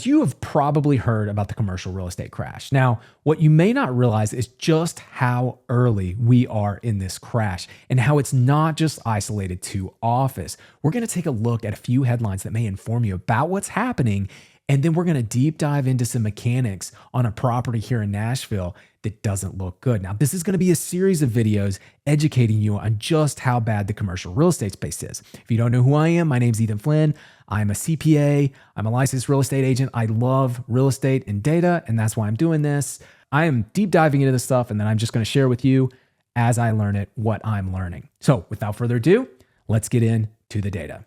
Guys, you have probably heard about the commercial real estate crash. Now, what you may not realize is just how early we are in this crash and how it's not just isolated to office. We're going to take a look at a few headlines that may inform you about what's happening, and then we're going to deep dive into some mechanics on a property here in Nashville that doesn't look good. Now, this is going to be a series of videos educating you on just how bad the commercial real estate space is. If you don't know who I am, my name's Flynn. I'm a CPA. I'm a licensed real estate agent. I love real estate and data, and that's why I'm doing this. I am deep diving into this stuff, and then I'm just going to share with you as I learn it, what I'm learning. So without further ado, let's get into the data.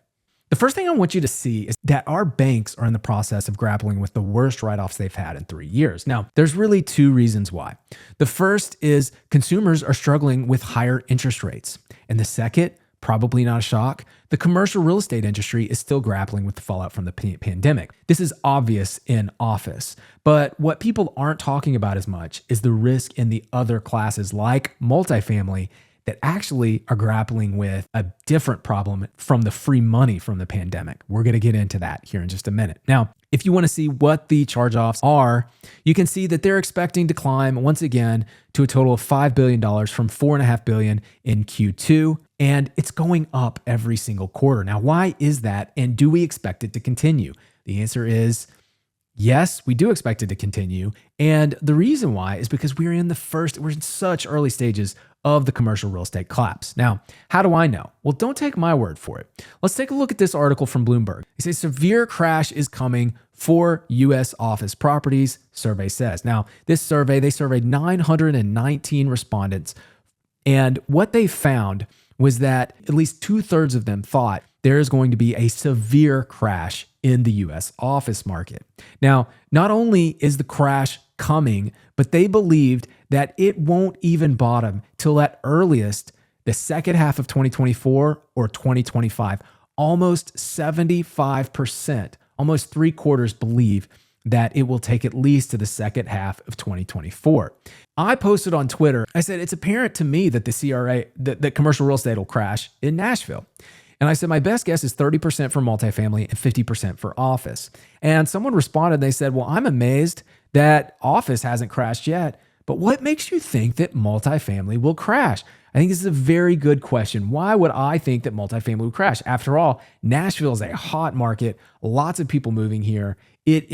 The first thing I want you to see is that our banks are in the process of grappling with the worst write-offs they've had in 3 years. Now, there's really two reasons why. The first is consumers are struggling with higher interest rates. And the second, probably not a shock, the commercial real estate industry is still grappling with the fallout from the pandemic. This is obvious in office, but what people aren't talking about as much is the risk in the other classes like multifamily that actually are grappling with a different problem from the free money from the pandemic. We're going to get into that here in just a minute. Now, if you want to see what the charge-offs are, you can see that they're expecting to climb once again to a total of $5 billion from $4.5 billion in Q2, and it's going up every single quarter. Now, why is that, and do we expect it to continue? The answer is yes, we do expect it to continue. And the reason why is because we're in such early stages of the commercial real estate collapse. Now, how do I know? Well, don't take my word for it. Let's take a look at this article from Bloomberg. They say severe crash is coming for U.S. office properties, survey says. Now, this survey, they surveyed 919 respondents. And what they found was that at least 2/3 of them thought there is going to be a severe crash in the U.S. office market. Now, not only is the crash coming, but they believed that it won't even bottom till at earliest the second half of 2024 or 2025. Almost 75%, almost 3/4 believe that it will take at least to the second half of 2024. I posted on Twitter, I said, it's apparent to me that the CRA, that commercial real estate will crash in Nashville. And I said, my best guess is 30% for multifamily and 50% for office. And someone responded, they said, well, I'm amazed that office hasn't crashed yet, but what makes you think that multifamily will crash? I think this is a very good question. Why would I think that multifamily will crash? After all, Nashville is a hot market, lots of people moving here. It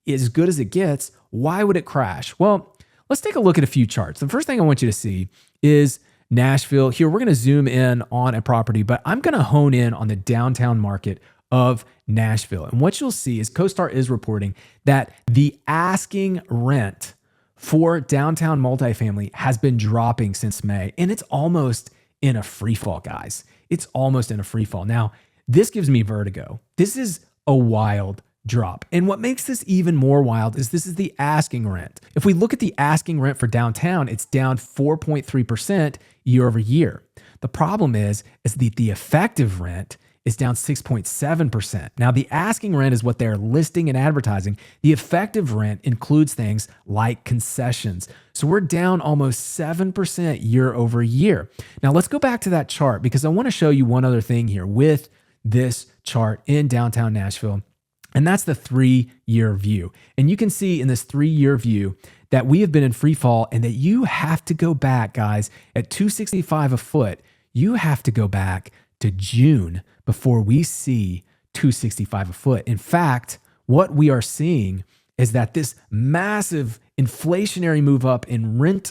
is as good as it gets. Why would it crash? Well, let's take a look at a few charts. The first thing I want you to see is Nashville. Here, we're going to zoom in on a property, but I'm going to hone in on the downtown market of Nashville. And what you'll see is CoStar is reporting that the asking rent for downtown multifamily has been dropping since May, and it's almost in a free fall, guys. It's almost in a free fall. Now, this gives me vertigo. This is a wild drop. And what makes this even more wild is this is the asking rent. If we look at the asking rent for downtown, it's down 4.3% year over year. The problem is the effective rent is down 6.7%. Now, the asking rent is what they're listing and advertising. The effective rent includes things like concessions. So we're down almost 7% year over year. Now, let's go back to that chart because I want to show you one other thing here with this chart in downtown Nashville. And that's the 3-year view. And you can see in this 3-year view that we have been in free fall and that you have to go back, guys, at $265 a foot. You have to go back to June before we see $265 a foot. In fact, what we are seeing is that this massive inflationary move up in rent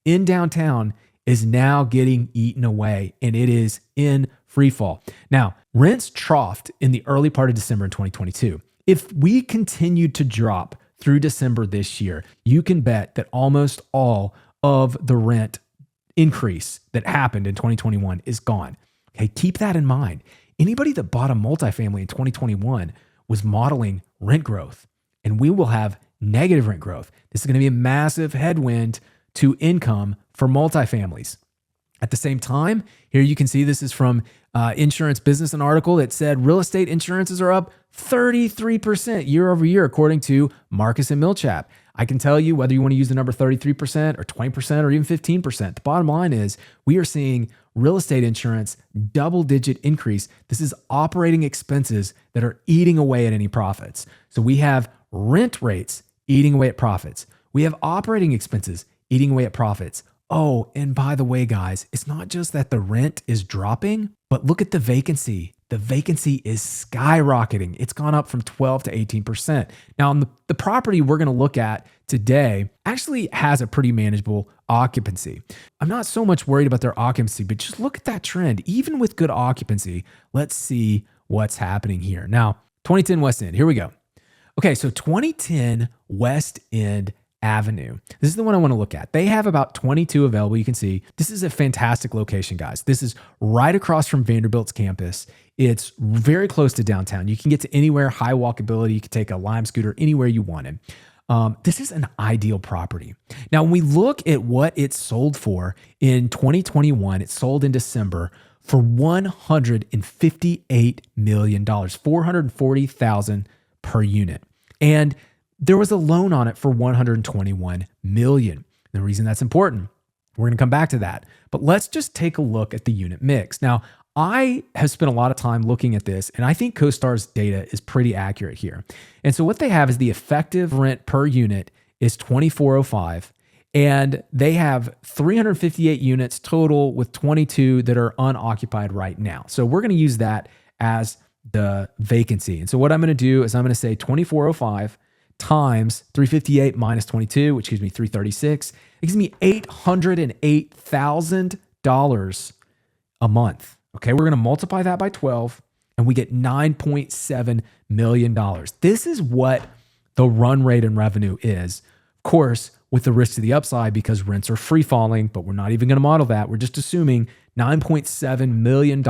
in downtown is now getting eaten away, and it is in free fall. Now, rents troughed in the early part of December in 2022. If we continue to drop through December this year, you can bet that almost all of the rent increase that happened in 2021 is gone. Okay, keep that in mind. Anybody that bought a multifamily in 2021 was modeling rent growth, and we will have negative rent growth. This is going to be a massive headwind to income for multifamilies. At the same time, here you can see this is from Insurance Business, an article that said real estate insurances are up 33% year over year, according to Marcus and Millichap. I can tell you whether you want to use the number 33% or 20% or even 15%. The bottom line is we are seeing real estate insurance double-digit increase. This is operating expenses that are eating away at any profits. So we have rent rates eating away at profits. We have operating expenses eating away at profits. Oh, and by the way, guys, it's not just that the rent is dropping, but look at the vacancy. The vacancy is skyrocketing. It's gone up from 12 to 18%. Now, on the property we're going to look at today actually has a pretty manageable occupancy. I'm not so much worried about their occupancy, but just look at that trend. Even with good occupancy, let's see what's happening here. Now, 2010 West End, here we go. Okay, so 2010 West End Avenue. This is the one I want to look at. They have about 22 available. You can see this is a fantastic location, guys. This is right across from Vanderbilt's campus. It's very close to downtown. You can get to anywhere, high walkability. You can take a Lime scooter anywhere you wanted. This is an ideal property. Now, when we look at what it sold for in 2021, it sold in December for $158 million, $440,000 per unit. And there was a loan on it for $121 million. The reason that's important, we're going to come back to that. But let's just take a look at the unit mix. Now, I have spent a lot of time looking at this, and I think CoStar's data is pretty accurate here. And so what they have is the effective rent per unit is $2,405, and they have 358 units total with 22 that are unoccupied right now. So we're going to use that as the vacancy. And so what I'm going to do is I'm going to say 2,405 times 358 minus 22, which gives me 336. It gives me $808,000 a month. Okay, we're going to multiply that by 12 and we get $9.7 million. This is what the run rate in revenue is. Of course, with the risk to the upside because rents are free falling, but we're not even going to model that. We're just assuming $9.7 million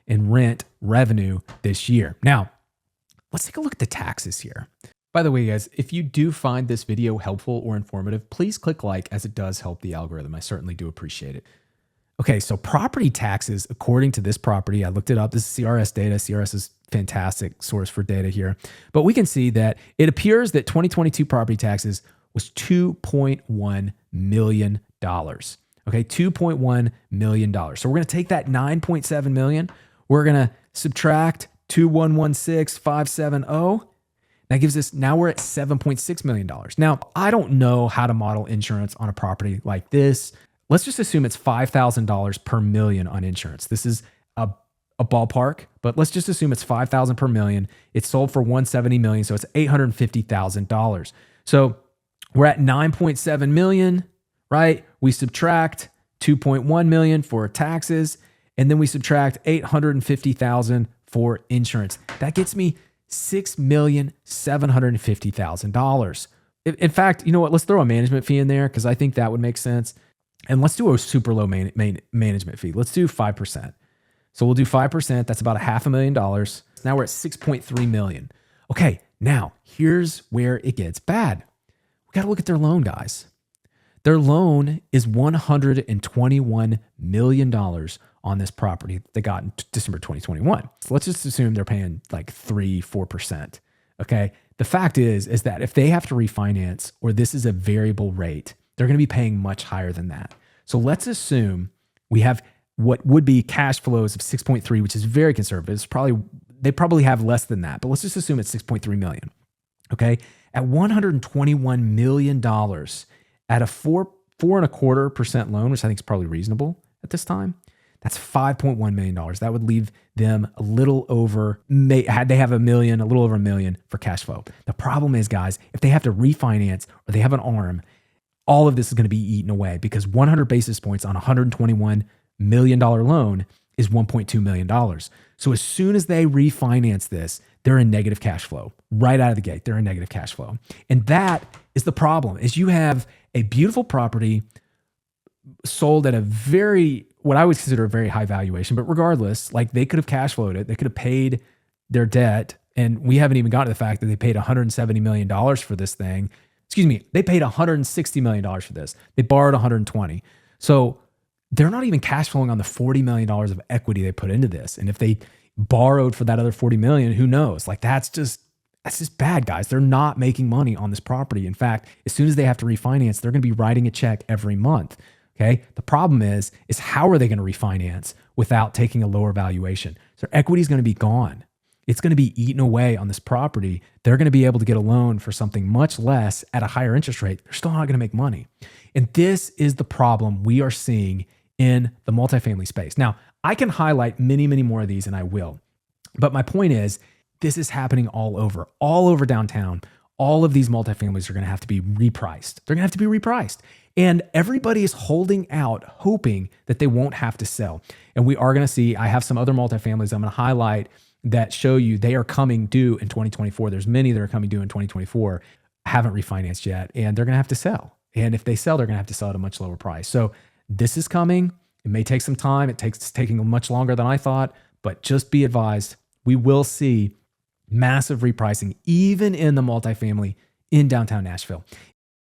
in rent revenue this year. Now, let's take a look at the taxes here. By the way, guys, if you do find this video helpful or informative, please click like as it does help the algorithm. I certainly do appreciate it. Okay, so property taxes, according to this property, I looked it up. This is CRS data. CRS is a fantastic source for data here. But we can see that it appears that 2022 property taxes was $2.1 million. Okay, $2.1 million. So we're going to take that $9.7 million. We're going to subtract 2,116,570. That gives us, now we're at $7.6 million. Now, I don't know how to model insurance on a property like this. Let's just assume it's $5,000 per million on insurance. This is a ballpark, but let's just assume it's $5,000 per million. It's sold for $170 million, so it's $850,000. So we're at $9.7 million, right? We subtract $2.1 million for taxes, and then we subtract $850,000 for insurance. That gets me $6,750,000. In fact, you know what? Let's throw a management fee in there because I think that would make sense. And let's do a super low management fee. Let's do 5%. So we'll do 5%. That's about $500,000. Now we're at $6.3 million. Okay, now here's where it gets bad. We got to look at their loan, guys. Their loan is $121 million on this property they got in December 2021. So let's just assume they're paying like 3-4%. Okay. The fact is that if they have to refinance or this is a variable rate, they're going to be paying much higher than that. So let's assume we have what would be cash flows of 6.3, which is very conservative. They probably have less than that, but let's just assume it's 6.3 million. Okay. At $121 million at a 4.25% loan, which I think is probably reasonable at this time, that's $5.1 million. That would leave them a little over, had they have a little over $1 million for cash flow. The problem is, guys, if they have to refinance or they have an ARM, all of this is going to be eaten away because 100 basis points on a $121 million loan is $1.2 million. So as soon as they refinance this, they're in negative cash flow. Right out of the gate, they're in negative cash flow. And that is the problem, is you have a beautiful property sold at what I would consider a very high valuation, but regardless, like they could have cash flowed it. They could have paid their debt. And we haven't even gotten to the fact that they paid $170 million for this thing. Excuse me. They paid $160 million for this. They borrowed $120. So they're not even cash flowing on the $40 million of equity they put into this. And if they borrowed for that other $40 million, who knows? Like that's just bad, guys. They're not making money on this property. In fact, as soon as they have to refinance, they're going to be writing a check every month. Okay. The problem is how are they going to refinance without taking a lower valuation? So their equity is going to be gone. it's going to be eaten away on this property. They're going to be able to get a loan for something much less at a higher interest rate. They're still not going to make money. And this is the problem we are seeing in the multifamily space. Now, I can highlight many, many more of these, and I will. But my point is, this is happening all over downtown. All of these multifamilies are going to have to be repriced. They're going to have to be repriced. And everybody is holding out, hoping that they won't have to sell. And we are going to see, I have some other multifamilies I'm going to highlight that show you they are coming due in 2024. There's many that are coming due in 2024, haven't refinanced yet, and they're going to have to sell. And if they sell, they're going to have to sell at a much lower price. So this is coming. It may take some time. It's taking much longer than I thought, but just be advised, we will see massive repricing, even in the multifamily in downtown Nashville.